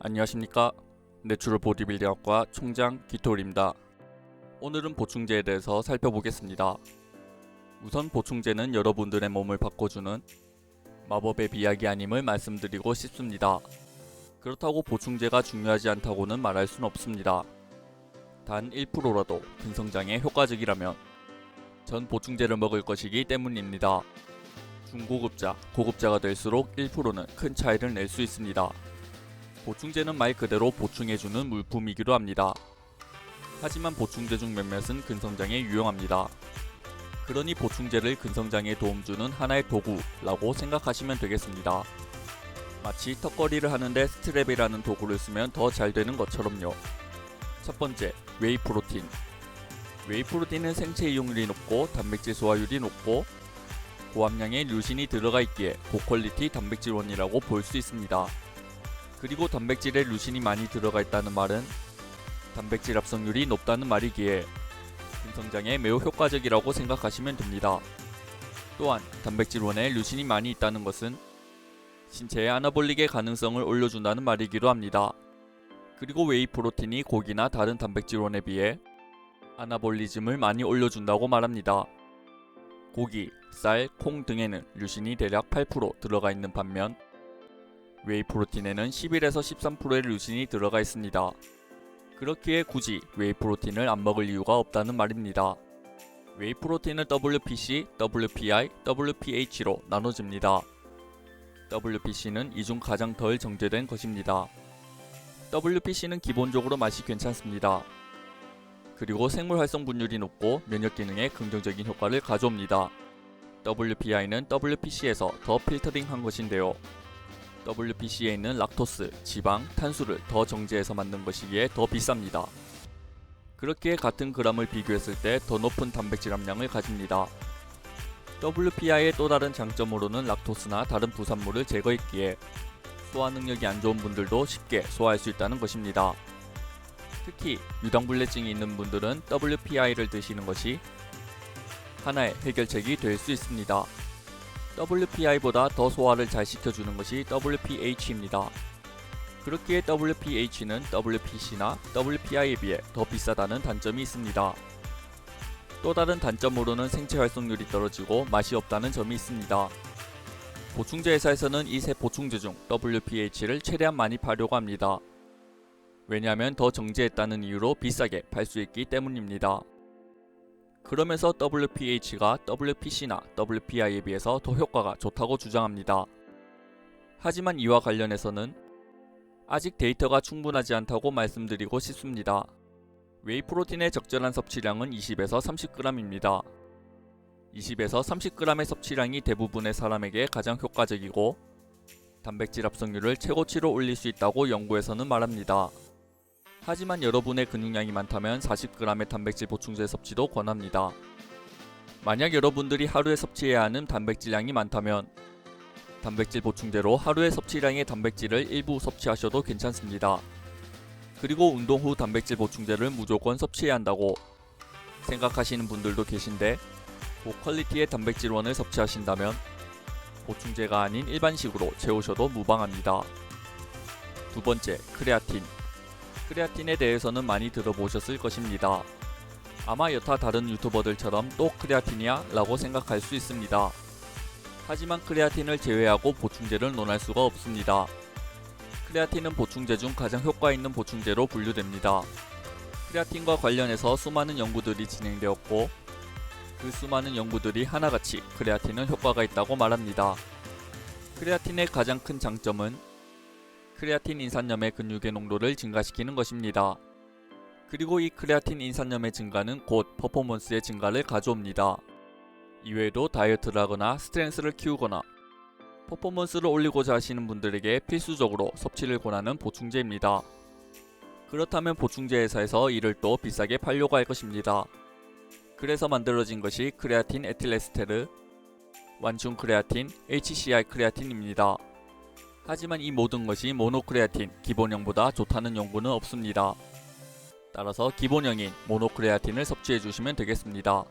안녕하십니까. 내추럴 보디빌딩학과 총장 기토울입니다. 오늘은 보충제에 대해서 살펴보겠습니다. 우선 보충제는 여러분들의 몸을 바꿔주는 마법의 비약이 아님을 말씀드리고 싶습니다. 그렇다고 보충제가 중요하지 않다고는 말할 순 없습니다. 단 1%라도 근성장에 효과적이라면 전 보충제를 먹을 것이기 때문입니다. 중고급자, 고급자가 될수록 1%는 큰 차이를 낼 수 있습니다. 보충제는 말 그대로 보충해주는 물품이기도 합니다. 하지만 보충제 중 몇몇은 근성장에 유용합니다. 그러니 보충제를 근성장에 도움주는 하나의 도구라고 생각하시면 되겠습니다. 마치 턱걸이를 하는데 스트랩이라는 도구를 쓰면 더 잘 되는 것처럼요. 첫 번째, 웨이프로틴. 웨이프로틴은 생체 이용률이 높고 단백질 소화율이 높고 고함량의 류신이 들어가 있기에 고퀄리티 단백질원이라고 볼 수 있습니다. 그리고 단백질에 류신이 많이 들어가 있다는 말은 단백질 합성률이 높다는 말이기에 근성장에 매우 효과적이라고 생각하시면 됩니다. 또한 단백질원에 류신이 많이 있다는 것은 신체의 아나볼릭의 가능성을 올려준다는 말이기도 합니다. 그리고 웨이프로틴이 고기나 다른 단백질원에 비해 아나볼리즘을 많이 올려준다고 말합니다. 고기, 쌀, 콩 등에는 류신이 대략 8% 들어가 있는 반면 웨이프로틴에는 11에서 13%의 류신이 들어가 있습니다. 그렇기에 굳이 웨이프로틴을 안 먹을 이유가 없다는 말입니다. 웨이프로틴은 WPC, WPI, WPH로 나눠집니다. WPC는 이 중 가장 덜 정제된 것입니다. WPC는 기본적으로 맛이 괜찮습니다. 그리고 생물 활성 분율이 높고 면역 기능에 긍정적인 효과를 가져옵니다. WPI는 WPC에서 더 필터링한 것인데요. WPC에 있는 락토스, 지방, 탄수를 더 정제해서 만든 것이기에 더 비쌉니다. 그렇기에 같은 그램을 비교했을 때 더 높은 단백질 함량을 가집니다. WPI의 또 다른 장점으로는 락토스나 다른 부산물을 제거했기에 소화 능력이 안 좋은 분들도 쉽게 소화할 수 있다는 것입니다. 특히 유당불내증이 있는 분들은 WPI를 드시는 것이 하나의 해결책이 될 수 있습니다. WPI보다 더 소화를 잘 시켜주는 것이 WPH입니다. 그렇기에 WPH는 WPC나 WPI에 비해 더 비싸다는 단점이 있습니다. 또 다른 단점으로는 생체 활성률이 떨어지고 맛이 없다는 점이 있습니다. 보충제 회사에서는 이 세 보충제 중 WPH를 최대한 많이 파려고 합니다. 왜냐하면 더 정제했다는 이유로 비싸게 팔 수 있기 때문입니다. 그러면서 WPH가 WPC나 WPI에 비해서 더 효과가 좋다고 주장합니다. 하지만 이와 관련해서는 아직 데이터가 충분하지 않다고 말씀드리고 싶습니다. 웨이프로틴의 적절한 섭취량은 20에서 30g입니다. 20에서 30g의 섭취량이 대부분의 사람에게 가장 효과적이고 단백질 합성률을 최고치로 올릴 수 있다고 연구에서는 말합니다. 하지만 여러분의 근육량이 많다면 40g의 단백질 보충제 섭취도 권합니다. 만약 여러분들이 하루에 섭취해야 하는 단백질량이 많다면 단백질 보충제로 하루의 섭취량의 단백질을 일부 섭취하셔도 괜찮습니다. 그리고 운동 후 단백질 보충제를 무조건 섭취해야 한다고 생각하시는 분들도 계신데 고퀄리티의 단백질원을 섭취하신다면 보충제가 아닌 일반식으로 채우셔도 무방합니다. 두 번째, 크레아틴. 크레아틴에 대해서는 많이 들어보셨을 것입니다. 아마 여타 다른 유튜버들처럼 또 크레아틴이야? 라고 생각할 수 있습니다. 하지만 크레아틴을 제외하고 보충제를 논할 수가 없습니다. 크레아틴은 보충제 중 가장 효과 있는 보충제로 분류됩니다. 크레아틴과 관련해서 수많은 연구들이 진행되었고 그 수많은 연구들이 하나같이 크레아틴은 효과가 있다고 말합니다. 크레아틴의 가장 큰 장점은 크레아틴 인산염의 근육의 농도를 증가시키는 것입니다. 그리고 이 크레아틴 인산염의 증가는 곧 퍼포먼스의 증가를 가져옵니다. 이외에도 다이어트를 하거나 스트렝스를 키우거나 퍼포먼스를 올리고자 하시는 분들에게 필수적으로 섭취를 권하는 보충제입니다. 그렇다면 보충제 회사에서 이를 또 비싸게 팔려고 할 것입니다. 그래서 만들어진 것이 크레아틴 에틸에스테르, 완충 크레아틴, HCI 크레아틴입니다. 하지만 이 모든 것이 모노크레아틴 기본형보다 좋다는 연구는 없습니다. 따라서 기본형인 모노크레아틴을 섭취해 주시면 되겠습니다.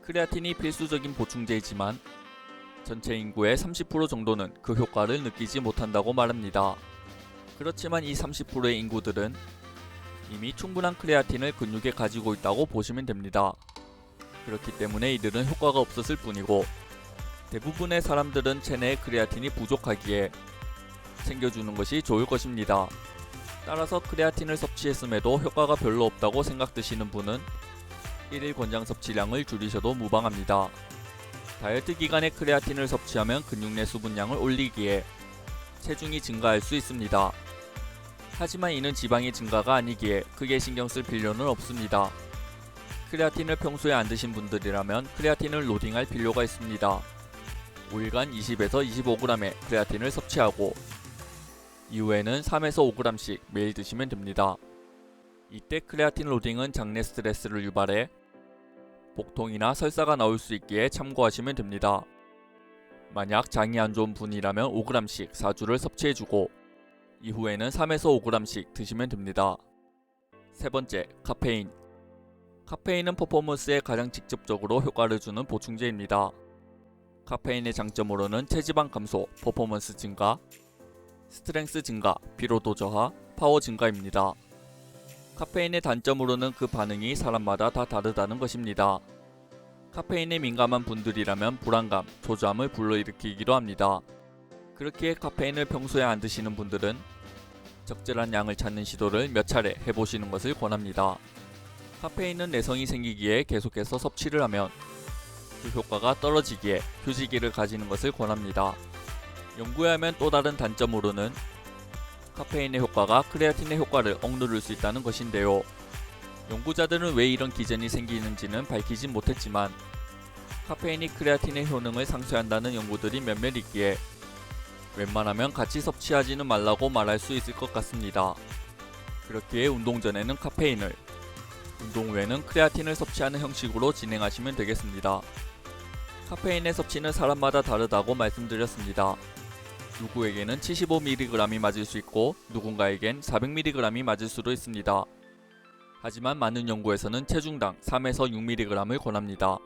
크레아틴이 필수적인 보충제이지만 전체 인구의 30% 정도는 그 효과를 느끼지 못한다고 말합니다. 그렇지만 이 30%의 인구들은 이미 충분한 크레아틴을 근육에 가지고 있다고 보시면 됩니다. 그렇기 때문에 이들은 효과가 없었을 뿐이고, 대부분의 사람들은 체내에 크레아틴이 부족하기에 챙겨주는 것이 좋을 것입니다. 따라서 크레아틴을 섭취했음에도 효과가 별로 없다고 생각드시는 분은 1일 권장 섭취량을 줄이셔도 무방합니다. 다이어트 기간에 크레아틴을 섭취하면 근육 내 수분량을 올리기에 체중이 증가할 수 있습니다. 하지만 이는 지방의 증가가 아니기에 크게 신경 쓸 필요는 없습니다. 크레아틴을 평소에 안 드신 분들이라면 크레아틴을 로딩할 필요가 있습니다. 5일간 20에서 25g의 크레아틴을 섭취하고 이후에는 3에서 5g씩 매일 드시면 됩니다. 이때 크레아틴 로딩은 장내 스트레스를 유발해 복통이나 설사가 나올 수 있기에 참고하시면 됩니다. 만약 장이 안 좋은 분이라면 5g씩 4주를 섭취해주고 이후에는 3에서 5g씩 드시면 됩니다. 세 번째, 카페인. 카페인은 퍼포먼스에 가장 직접적으로 효과를 주는 보충제입니다. 카페인의 장점으로는 체지방 감소, 퍼포먼스 증가, 스트렝스 증가, 피로도 저하, 파워 증가입니다. 카페인의 단점으로는 그 반응이 사람마다 다 다르다는 것입니다. 카페인에 민감한 분들이라면 불안감, 초조함을 불러일으키기도 합니다. 그렇기에 카페인을 평소에 안 드시는 분들은 적절한 양을 찾는 시도를 몇 차례 해보시는 것을 권합니다. 카페인은 내성이 생기기에 계속해서 섭취를 하면 그 효과가 떨어지기에 휴지기를 가지는 것을 권합니다. 연구에 하면 또 다른 단점으로는 카페인의 효과가 크레아틴의 효과를 억누를 수 있다는 것인데요. 연구자들은 왜 이런 기전이 생기는지는 밝히진 못했지만 카페인이 크레아틴의 효능을 상쇄한다는 연구들이 몇몇 있기에 웬만하면 같이 섭취하지는 말라고 말할 수 있을 것 같습니다. 그렇기에 운동 전에는 카페인을, 운동 후에는 크레아틴을 섭취하는 형식으로 진행하시면 되겠습니다. 카페인의 섭취는 사람마다 다르다고 말씀드렸습니다. 누구에게는 75mg이 맞을 수 있고 누군가에겐 400mg이 맞을 수도 있습니다. 하지만 많은 연구에서는 체중당 3에서 6mg을 권합니다.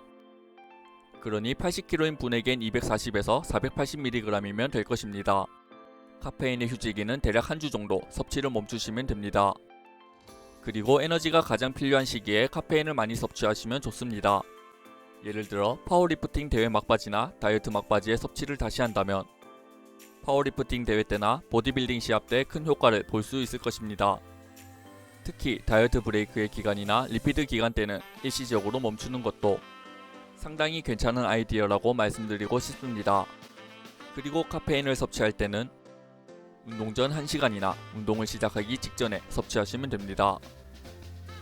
그러니 80kg인 분에겐 240에서 480mg이면 될 것입니다. 카페인의 휴지기는 대략 한 주 정도 섭취를 멈추시면 됩니다. 그리고 에너지가 가장 필요한 시기에 카페인을 많이 섭취하시면 좋습니다. 예를 들어 파워리프팅 대회 막바지나 다이어트 막바지에 섭취를 다시 한다면 파워리프팅 대회 때나 보디빌딩 시합 때 큰 효과를 볼 수 있을 것입니다. 특히 다이어트 브레이크의 기간이나 리피드 기간 때는 일시적으로 멈추는 것도 상당히 괜찮은 아이디어라고 말씀드리고 싶습니다. 그리고 카페인을 섭취할 때는 운동 전 1시간이나 운동을 시작하기 직전에 섭취하시면 됩니다.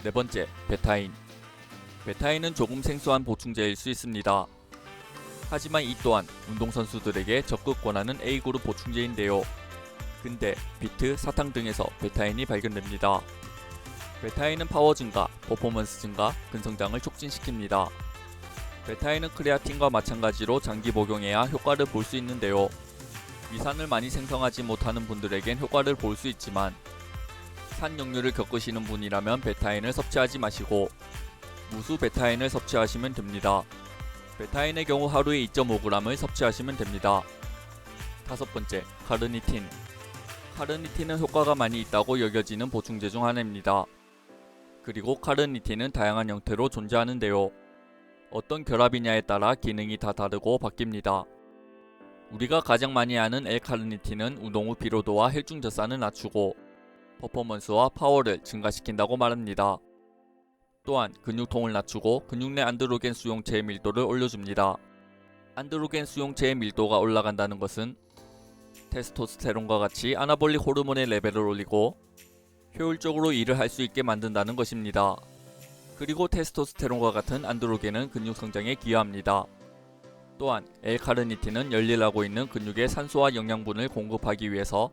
네 번째, 베타인. 베타인은 조금 생소한 보충제일 수 있습니다. 하지만 이 또한 운동선수들에게 적극 권하는 A그룹 보충제인데요. 근데 비트, 사탕 등에서 베타인이 발견됩니다. 베타인은 파워 증가, 퍼포먼스 증가, 근성장을 촉진시킵니다. 베타인은 크레아틴과 마찬가지로 장기 복용해야 효과를 볼 수 있는데요. 위산을 많이 생성하지 못하는 분들에겐 효과를 볼 수 있지만 산역류를 겪으시는 분이라면 베타인을 섭취하지 마시고 무수 베타인을 섭취하시면 됩니다. 베타인의 경우 하루에 2.5g을 섭취하시면 됩니다. 다섯 번째, 카르니틴. 카르니틴은 효과가 많이 있다고 여겨지는 보충제 중 하나입니다. 그리고 카르니틴은 다양한 형태로 존재하는데요. 어떤 결합이냐에 따라 기능이 다 다르고 바뀝니다. 우리가 가장 많이 아는 L-카르니틴은 운동 후 피로도와 혈중 젖산을 낮추고 퍼포먼스와 파워를 증가시킨다고 말합니다. 또한 근육통을 낮추고 근육 내 안드로겐 수용체의 밀도를 올려줍니다. 안드로겐 수용체의 밀도가 올라간다는 것은 테스토스테론과 같이 아나볼릭 호르몬의 레벨을 올리고 효율적으로 일을 할 수 있게 만든다는 것입니다. 그리고 테스토스테론과 같은 안드로겐은 근육 성장에 기여합니다. 또한 L-카르니틴은 열일하고 있는 근육에 산소와 영양분을 공급하기 위해서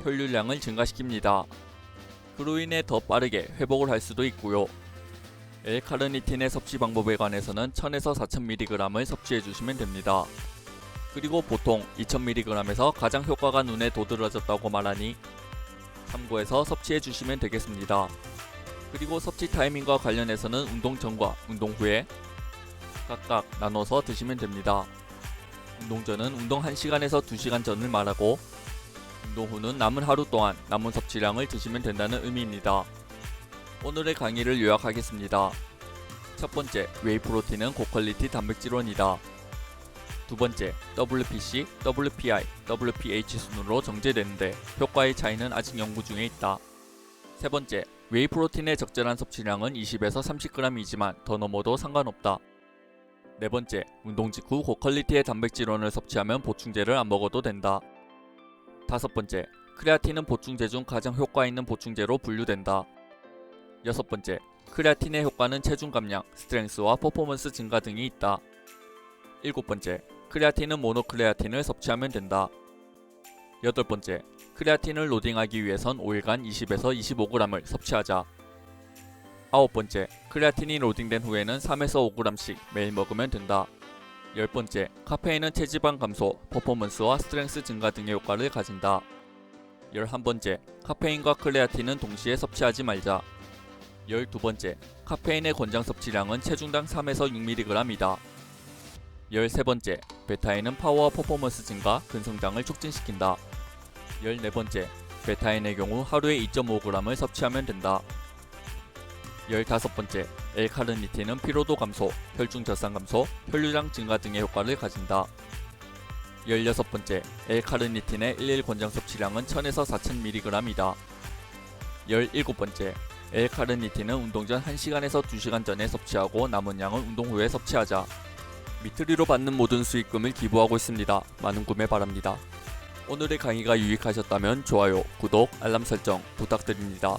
혈류량을 증가시킵니다. 그로 인해 더 빠르게 회복을 할 수도 있고요. L-카르니틴의 섭취 방법에 관해서는 1000에서 4000mg을 섭취해 주시면 됩니다. 그리고 보통 2000mg에서 가장 효과가 눈에 도드라졌다고 말하니 참고해서 섭취해 주시면 되겠습니다. 그리고 섭취 타이밍과 관련해서는 운동 전과 운동 후에 각각 나눠서 드시면 됩니다. 운동 전은 운동 1시간에서 2시간 전을 말하고 운동 후는 남은 하루 동안 남은 섭취량을 드시면 된다는 의미입니다. 오늘의 강의를 요약하겠습니다. 첫 번째, 웨이 프로틴은 고퀄리티 단백질원이다. 두 번째, WPC, WPI, WPH 순으로 정제되는데 효과의 차이는 아직 연구 중에 있다. 세 번째, 웨이 프로틴의 적절한 섭취량은 20에서 30g이지만 더 넘어도 상관없다. 네 번째, 운동 직후 고퀄리티의 단백질원을 섭취하면 보충제를 안 먹어도 된다. 다섯 번째, 크레아틴은 보충제 중 가장 효과 있는 보충제로 분류된다. 여섯 번째, 크레아틴의 효과는 체중 감량, 스트렝스와 퍼포먼스 증가 등이 있다. 일곱 번째, 크레아틴은 모노크레아틴을 섭취하면 된다. 여덟 번째, 크레아틴을 로딩하기 위해선 5일간 20에서 25g을 섭취하자. 아홉 번째, 크레아틴이 로딩된 후에는 3에서 5g씩 매일 먹으면 된다. 열 번째, 카페인은 체지방 감소, 퍼포먼스와 스트렝스 증가 등의 효과를 가진다. 11번째, 카페인과 크레아틴은 동시에 섭취하지 말자. 12번째, 카페인의 권장 섭취량은 체중당 3에서 6mg이다. 13번째, 베타인은 파워와 퍼포먼스 증가, 근성장을 촉진시킨다. 14번째, 베타인의 경우 하루에 2.5g을 섭취하면 된다. 15번째, L카르니틴은 피로도 감소, 혈중 젖산 감소, 혈류량 증가 등의 효과를 가진다. 16번째, L카르니틴의 일일 권장 섭취량은 1000에서 4000mg이다. 17번째, L카르니틴은 운동 전 1시간에서 2시간 전에 섭취하고 남은 양은 운동 후에 섭취하자. 미트리로 받는 모든 수익금을 기부하고 있습니다. 많은 구매 바랍니다. 오늘의 강의가 유익하셨다면 좋아요, 구독, 알람 설정 부탁드립니다.